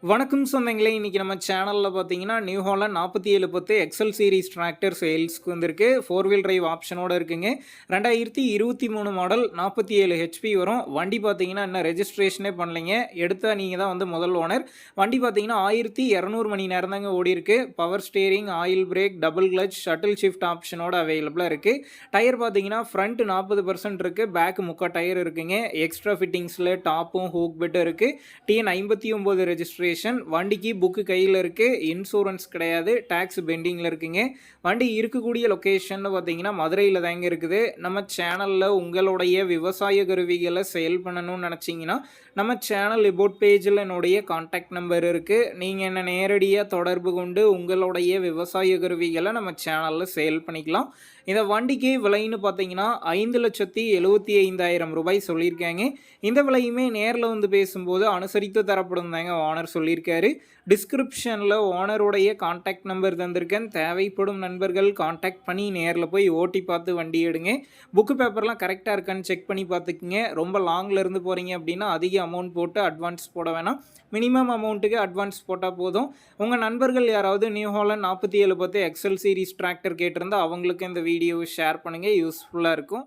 வணக்கம் சொந்தங்களே! இன்னைக்கு நம்ம சேனல்ல பார்த்தீங்கன்னா, New Holland 4710 Excel series tractor சேல்ஸ்க்கு வந்திருக்கு. 4 வீல் டிரைவ் ஆப்ஷனோட இருக்குங்க. 2023 மாடல் 47 ஹெச்பி வரும். வண்டி பார்த்தீங்கன்னா, இன்னும் ரெஜிஸ்ட்ரேஷனே பண்ணலைங்க. எடுத்தா நீங்க தான் வந்து முதல் ஓனர். வண்டி பார்த்தீங்கன்னா, 1200 மணி நேரம் தாங்க ஓடியிருக்கு. Power steering, oil brake, double clutch, shuttle shift ஆப்ஷனோட அவைலபிளா இருக்கு. டயர் பார்த்தீங்கன்னா, ஃப்ரண்ட் 40% இருக்கு. பேக் 3/4 டயர் இருக்குங்க. எக்ஸ்ட்ரா ஃபிட்டிங்ஸ்ல டாப்பும், ஹூக் பெட்டும் இருக்கு. TN 59 registration. வண்டிக்கு புக்கு கையில் இருக்கு. இன்சூரன்ஸ் கிடையாது. டாக்ஸ் பெண்டிங்ல இருக்குங்க. வண்டி இருக்கக்கூடிய லொகேஷன் பார்த்தீங்கன்னா மதுரையில் தாங்க இருக்குது. நம்ம சேனல்ல உங்களுடைய விவசாய கருவிகளை சேல் பண்ணணும்னு நினச்சிங்கன்னா நம்ம சேனல் எபோட் பேஜில் என்னுடைய கான்டாக்ட் நம்பர் இருக்குது. நீங்கள் என்ன நேரடியாக தொடர்பு கொண்டு உங்களுடைய விவசாய கருவிகளை நம்ம சேனலில் சேல் பண்ணிக்கலாம். இந்த வண்டிக்கு விலைன்னு பார்த்தீங்கன்னா 5,75,000 ரூபாய் சொல்லியிருக்காங்க. இந்த விலையுமே நேரில் வந்து பேசும்போது அனுசரித்து தரப்படும் தாங்க ஓனர் சொல்லியிருக்காரு. டிஸ்கிரிப்ஷனில் ஓனருடைய கான்டாக்ட் நம்பர் தந்திருக்கேன். தேவைப்படும் நண்பர்கள் கான்டாக்ட் பண்ணி நேரில் போய் ஓட்டி பார்த்து வண்டி எடுங்க. புக்கு பேப்பர்லாம் கரெக்டாக இருக்கான்னு செக் பண்ணி பார்த்துக்குங்க. ரொம்ப லாங்கில் இருந்து போகிறீங்க அப்படின்னா அதிக அமௌண்ட் போட்டு அட்வான்ஸ் போட வேணாம். மினிமம் அமௌண்ட்டுக்கு அட்வான்ஸ் போட்டால் போதும். உங்கள் நண்பர்கள் யாராவது New Holland 4710 Excel series tractor கேட்டிருந்தா அவங்களுக்கு இந்த வீடியோவை ஷேர் பண்ணுங்கள். யூஸ்ஃபுல்லாக இருக்கும்.